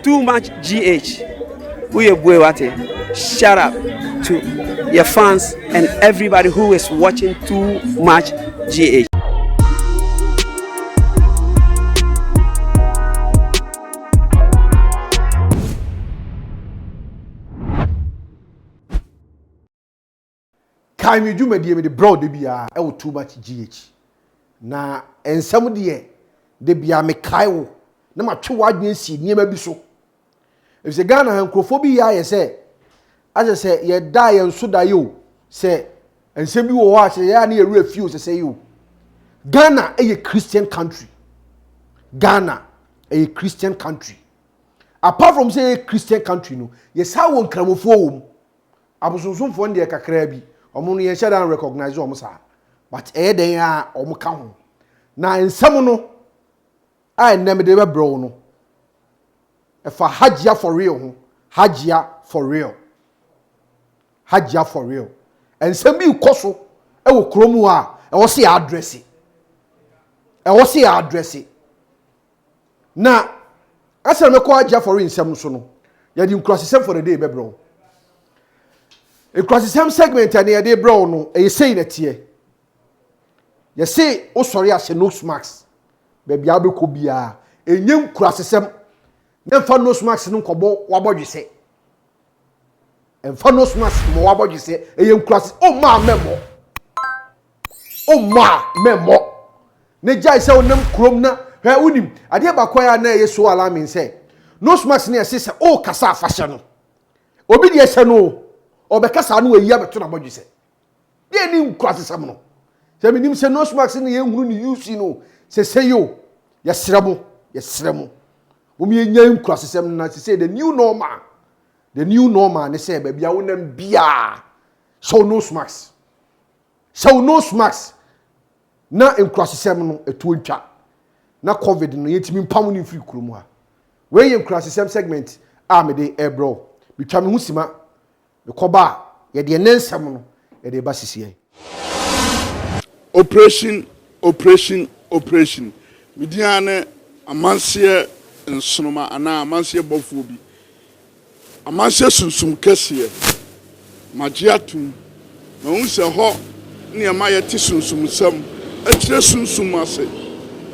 too much GH. Shout out to your fans and everybody who is watching Too Much GH. Kai me dwuma die me de bro de bia e wo Too Much GH na ensam de bia me kai wo na ma twe wadwen si niema bi so if se Ghana hankrofo bi ya ye se ase se ye da ye nso da yo se ensem bi wo ho ase ya na ye refuse se yo Ghana a Christian country. Ghana a Christian country. Apart from say a Christian country no yes how won kramofo wo abosonsomfo nde kakra bi omo no ye shada recognize omo sa but den a omo ka ho na ensam no I name de be bro no if a Hajia4Real ho Hajia4Real Hajia4Real ensam bi ukoso e wo kromu a e wo se address na asa me ko Hajia4Real ensam so no ya di nkrasesem for the day be bro e nkrasesem segment ani ya dey bro no e say na tie ye say o sori ase no max baby abeko bia enye nkrasesem na fa no max no nkobo wabodwese enfa no max mo wabodwese eye nkrase o ma memo ne jai se onam krom na ha unim ade ba kwaya na ye so ala min se no max ne se o kasa afahye no obi de se no obekasa no ayi abeto na bodwese de ni nkrasesem no se minim se no max ne ye hunu ni use no se yo yesremo omi enya nkrasesem na se the new normal ne say baby awonam bia so no max na nkrasesem no etu ntwa na covid no yetimi mpam no free kurom ha we ye nkrasesem segment a me de ebro bitwa me husima me koba ye de nensem no ye de ba sisiye operation midiane amanse nsonoma ana amanse bofo bi amanse sunsum kese magye atum na unse ho ne ma yete sunsum sam atire sunsum ase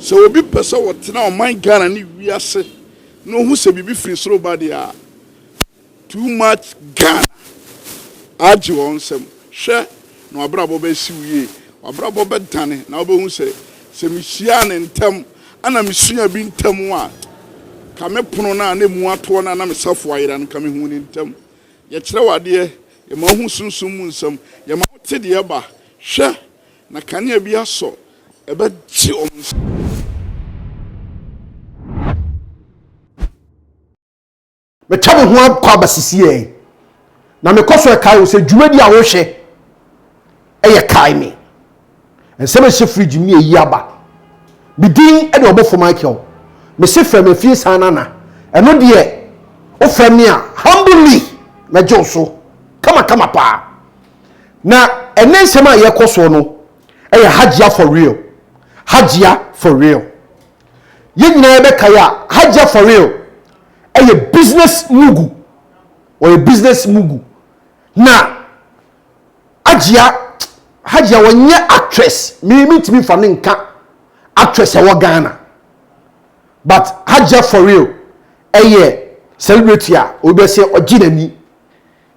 se obi pese wotena o man Ghana ni wiase no hu se bibi free soro ba dia Too Much Ghana aji won sam hwe no abrabo ba si wie abrabo ba tane na obo hu se mihia ne ntam ana misunya bi ntam a kame pono na mu ato na me safo ayira no kame hu ne ntam ye kire wade ye ma hu sunsum mu nsam ye ma te de ba hwe na kane bi aso ebe ji o me tabe ho akwa basisiye na me koso e kai o se dwumadi a wo hwe eye kai me enseme se fridge ni eyi aba bidin e de obofo Michael me se frem e fie sanana eno de o frem me a humbly me joso kama pa na ene nsem a ye koso no eye Hajia4Real ye nyina be kai a Hajia4Real eye business mugu na Hajia wonye actress me timi fa ne nka actress e wo Ghana but Hajia4Real eye celebrity a obi se oginani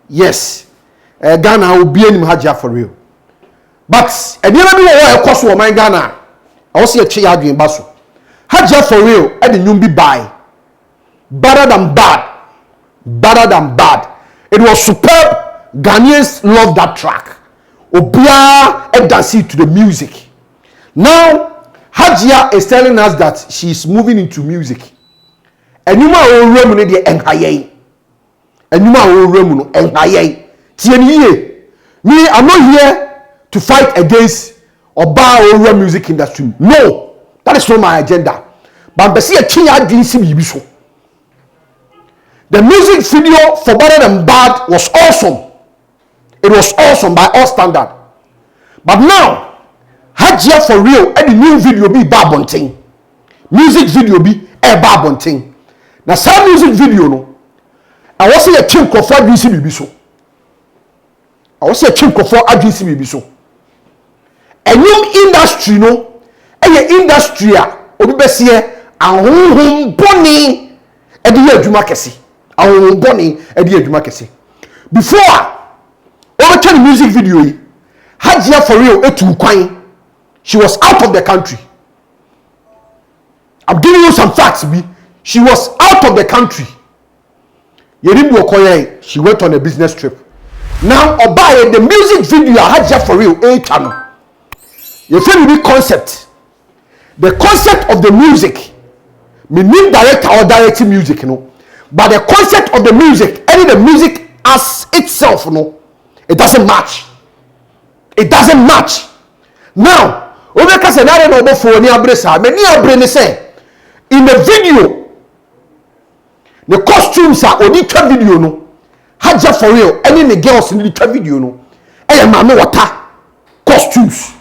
yes Ghana obi anim Hajia4Real but enema bi wo ekoso wo man Ghana wo se etwe adwen ba so Hajia4Real e de nyum bi buy better than bad it was superb. Ghanaians love that track. Obia and dancing to the music. Now, Hajia is telling us that she is moving into music. And you might remember the enhaye. And you might remember enhaye. Me, I'm not here to fight against or bar over music industry. No, that is not my agenda. But I see a king I didn't see me so. The music video for Better Than Bad was awesome. It was awesome by all standard. But now, Hajia4Real and the new video be babonting. Music video be a babonting. na some music video no I was say a team crofo adwisi bibi so I was say a team crofo adwisi bibi so enyum industry no eye industry a obi besie ahonhom boni e de adwuma kese ahonhom boni e de adwuma kese before over 20 music video yi Hajia4Real etu kwan she was out of the country. I'm giving you some facts bi she was out of the country. Yerimbu Okoye, she went on a business trip. Now, Obaye, the music video Hajia4Real channel. You feel the concept. The concept of the music, me need director or directing music, you know. But the concept of the music, any the music as itself, you know, it doesn't match. It doesn't match. Now, Obeka said, I don't know for any abresa. Many abrene say in the video. The costumes are on the video no. Hajia4Real, any the girls in the video no. Mami water costumes.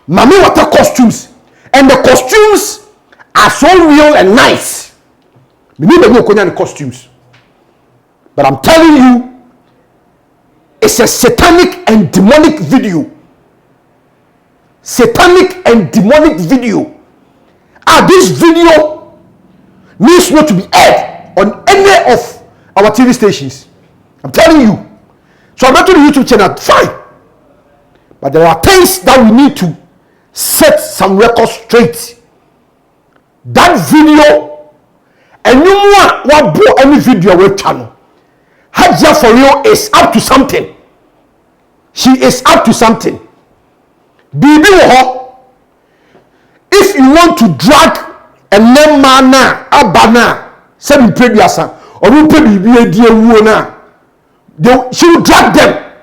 Mami water costumes. And the costumes are so real and nice. We need to know the costumes. But I'm telling you, it's a satanic and demonic video. Satanic and demonic video. This video needs not to be aired on any of our TV stations. I'm telling you. So I'm not to the YouTube channel, fine. But there are things that we need to set some records straight. That video, and you want what bought any video with channel. Hajia4Real is up to something. She is up to something. Bibi wo, if you want to drag and then mana abana seven previousa or who pay be dear wona she will drag them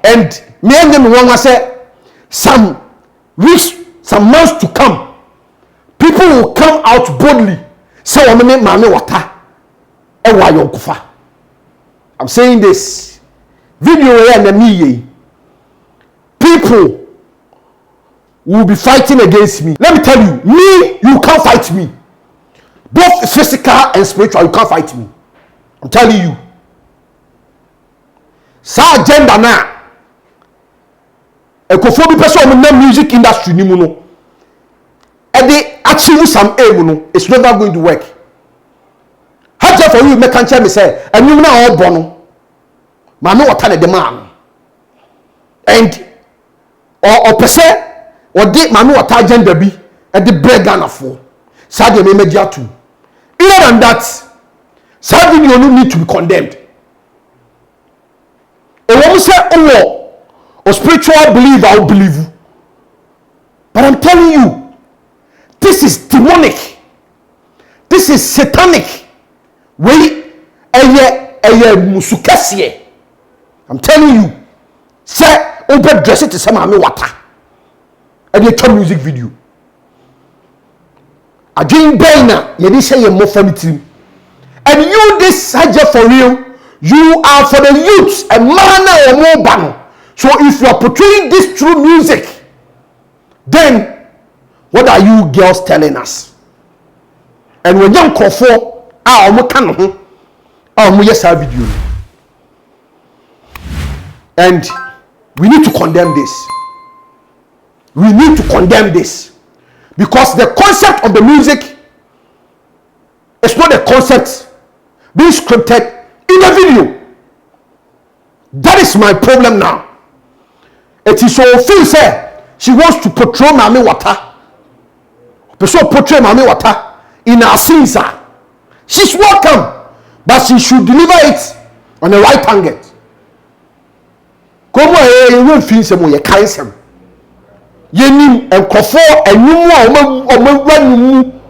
and me and them one say some weeks, some months to come people will come out boldly say wamene mame wata e wa yonkufa. I'm saying this video here na me people will be fighting against me. Let me tell you, you can't fight me. Both physical and spiritual, you can't fight me. I'm telling you. Sa agenda na ekofo bi person in the music industry ni mu no. E dey achieve some aim no, it's never going to work. Hajia4Real make can me say, enum na obo no. Ma me water the man. And or person or did manu or agenda be at the bread gun for Sadia media too. Other than that, Sadia you don't need to be condemned. A woman say, oh, or spiritual believer, I will believe you. But I'm telling you, this is demonic. This is satanic. We musukasiye. I'm telling you, say, over dress it to some army water. And you turn music video. I drink Baina, you didn't say you're more funny team. And you, this Hajia4Real, you are for the youths, a man or more banner. So if you are portraying this true music, then what are you girls telling us? And when young call for our can yes video. And we need to condemn this. We need to condemn this because the concept of the music is not a concept being scripted in the video. That is my problem now. It is so feel say she wants to portray Mami Wata. So portray Mami Wata in her scenes. She's welcome, but she should deliver it on the right angle. Come on, you will feel some way, you yenim enkofo enum a omawura numu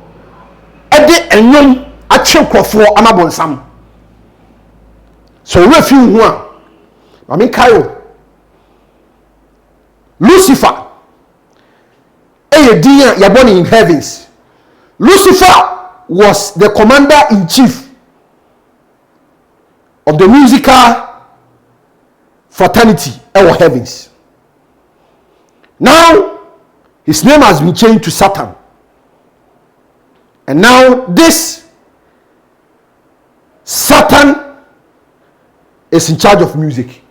ede enum ache nkofo amabonsam so we feel hu a mami kayo Lucifer dia ya born in heavens. Lucifer was the commander in chief of the musical fraternity of heavens. Now his name has been changed to Satan. And now this Satan is in charge of music.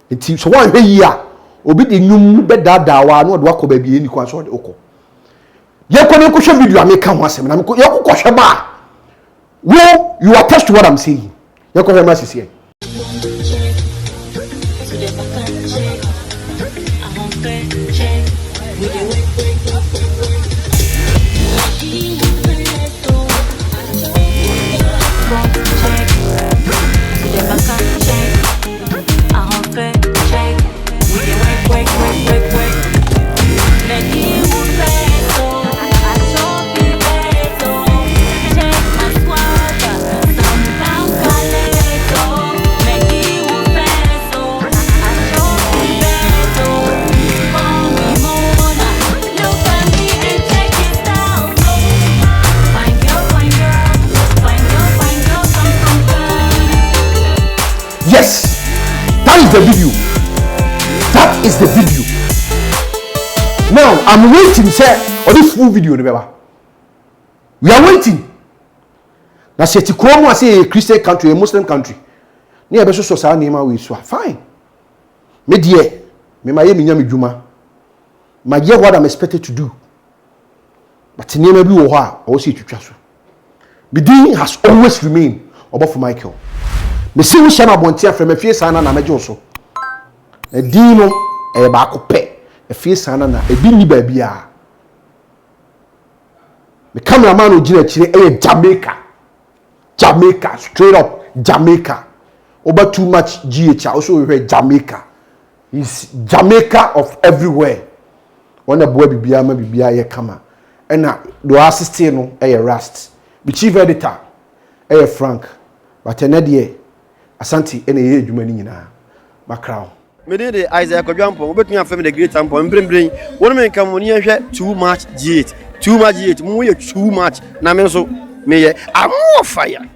So one here, obi the new beda dawa no de wako baby ni kwa so de oko. Ye ko ne ko show video ameka ho asem na me ko ye ko hwe ba. Wo you attest to what I'm saying. Ye ko hwe ma sisi. Yes, that is the video. That is the video. Now I'm waiting, sir, on this full video. We are waiting. Now, say Tikromo, I say a Christian country, a Muslim country. Near Beso Sosa Nema we so fine. Me dear, me my yemi juma. My dear, what I'm expected to do. But in never be oha, I will see to trust. Bedin has always remained above Michael. Me see we shama bontia from a fie sana na mejo so. E dino e ba ko pe. E fie sana na e bi ni ba bia. Me cameraman ogina chire e Jamaica. Jamaica, straight up Jamaica. Over too much GH also we hear Jamaica. Is Jamaica of everywhere. One a boy bibia ma bibia ye kama. E na do assist no e Rust. The chief editor e Frank. But enade Asante ene ye adwuma ni nyina makraw me dey Isaiah Kodwampo obetumi afem the great ampo mbrembren wonu me nka mo ni ehwe too much G8 mu ye too much na me so me ye amo fire